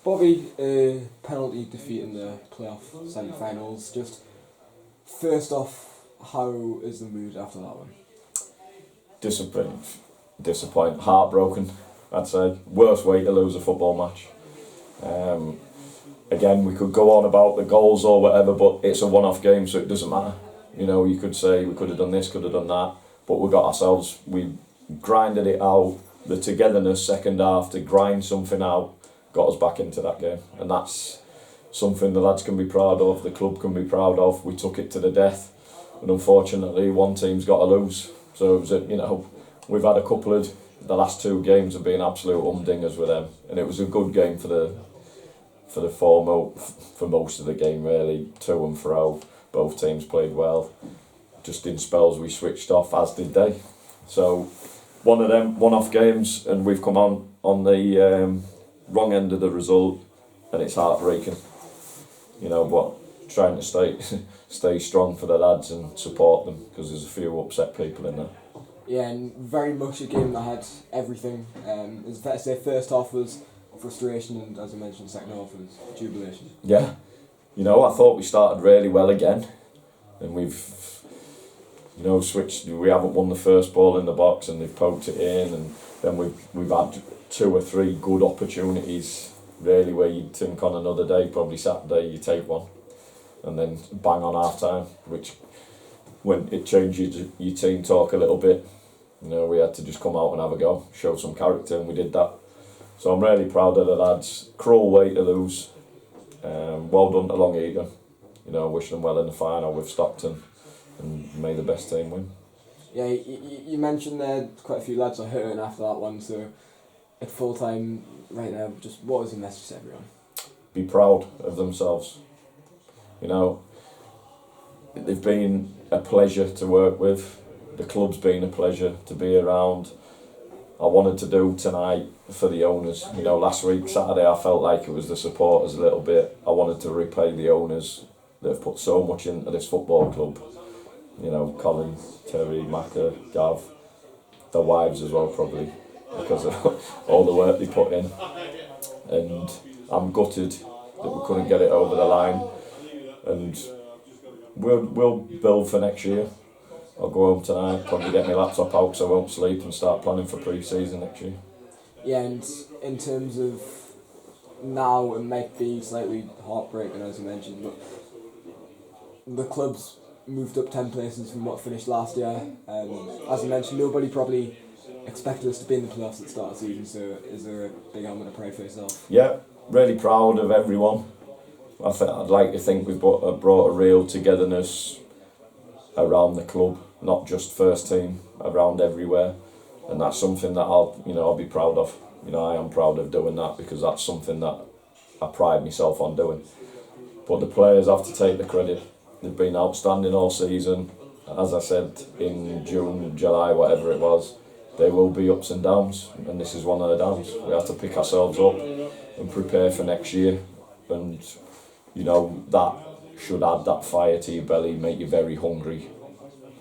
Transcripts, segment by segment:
Bobby, penalty defeat in the playoff semi-finals. Just first off, how is the mood after that one? Disappointed, heartbroken, I'd say. Worst way to lose a football match. Again, we could go on about the goals or whatever, but it's a one-off game, so it doesn't matter. You know, you could say we could have done this, could have done that, but we grinded it out. The togetherness second half to grind something out got us back into that game, and that's something the lads can be proud of, the club can be proud of. We took it to the death, and unfortunately one team's got to lose. So it was we've had a couple of the last two games have been absolute humdingers with them, and it was a good game for most of the game really, to and fro. Both teams played well. Just in spells we switched off, as did they. So one of them one-off games, and we've come on the wrong end of the result, and it's heartbreaking. But trying to stay strong for the lads and support them, because there's a few upset people in there. Yeah, and very much a game that had everything. It's fair to say first half was frustration, and as I mentioned, second half was jubilation. Yeah, I thought we started really well again, and we've switched. We haven't won the first ball in the box, and they've poked it in, and then we've had 2 or 3 good opportunities really, where you'd think on another day, probably Saturday, you take one, and then bang on half time, which when it changes your team talk a little bit. We had to just come out and have a go, show some character, and we did that. So I'm really proud of the lads. Cruel way to lose. Well done to Long Egan. Wish them well in the final with Stockton, and may the best team win. Yeah, you mentioned there quite a few lads are hurting after that one, so at full time right now, just what was the message to everyone? Be proud of themselves. They've been a pleasure to work with. The club's been a pleasure to be around. I wanted to do tonight for the owners. Last week, Saturday, I felt like it was the supporters a little bit. I wanted to repay the owners that have put so much into this football club. Colin, Terry, Macca, Gav, their wives as well probably, because of all the work they put in. And I'm gutted that we couldn't get it over the line. And we'll build for next year. I'll go home tonight, probably get my laptop out so I won't sleep, and start planning for pre-season next year. Yeah, and in terms of now, it might be slightly heartbreaking as you mentioned, but the club's moved up 10 places from what finished last year. As you mentioned, nobody probably expected us to be in the playoffs at the start of the season, so is there a big element of pride for yourself? Yeah, really proud of everyone. I'd like to think we've brought a real togetherness around the club, not just first team, around everywhere, and that's something that I'll be proud of. I am proud of doing that, because that's something that I pride myself on doing. But the players have to take the credit. They've been outstanding all season. As I said in June, July, whatever it was, there will be ups and downs, and this is one of the downs. We have to pick ourselves up and prepare for next year, and that should add that fire to your belly, make you very hungry,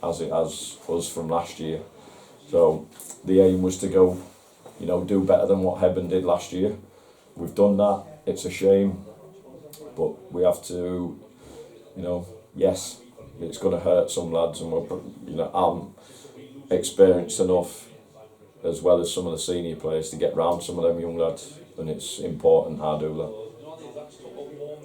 as it has us from last year. So the aim was to go, do better than what Hebburn did last year. We've done that. It's a shame, but we have to, yes, it's going to hurt some lads, and I'm experienced enough, as well as some of the senior players, to get round some of them young lads, and it's important I do that.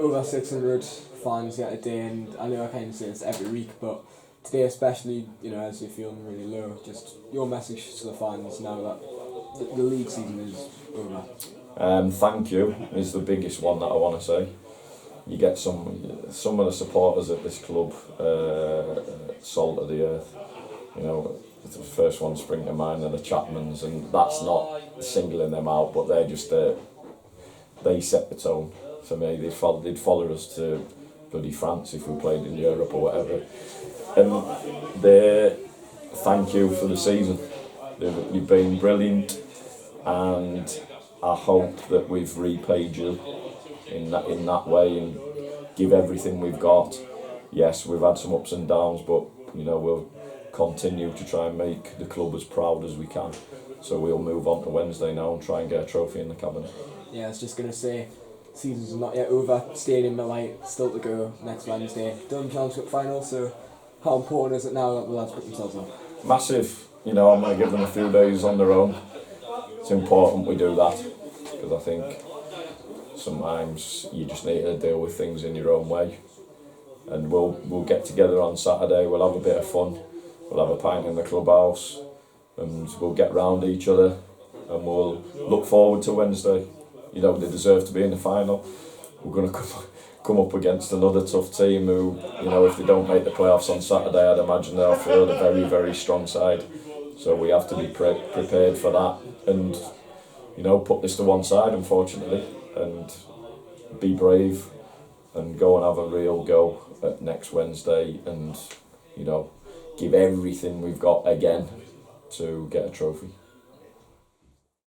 Over 600 fans here today, and I know I kind of say this every week, but today especially, as you're feeling really low, just your message to the fans now that the league season is over. Thank you is the biggest one that I want to say. You get some of the supporters at this club, salt of the earth. The first one spring to mind are the Chapmans, and that's not singling them out, but they're just they set the tone. For me, they'd follow us to bloody France if we played in Europe or whatever. And thank you for the season. You've been brilliant, and I hope that we've repaid you in that way, and give everything we've got. Yes, we've had some ups and downs, but we'll continue to try and make the club as proud as we can. So we'll move on to Wednesday now and try and get a trophy in the cabinet. Yeah, I was just going to say, season's not yet over. Stadium Light still to go next Wednesday. Done Championship final, so how important is it now that the lads put themselves up? Massive. I'm going to give them a few days on their own. It's important we do that, because I think sometimes you just need to deal with things in your own way. And we'll get together on Saturday, we'll have a bit of fun, we'll have a pint in the clubhouse, and we'll get round each other, and we'll look forward to Wednesday. They deserve to be in the final. We're going to come up against another tough team who, if they don't make the playoffs on Saturday, I'd imagine they'll field a very, very strong side. So we have to be prepared for that, and put this to one side, unfortunately, and be brave and go and have a real go at next Wednesday, and give everything we've got again to get a trophy.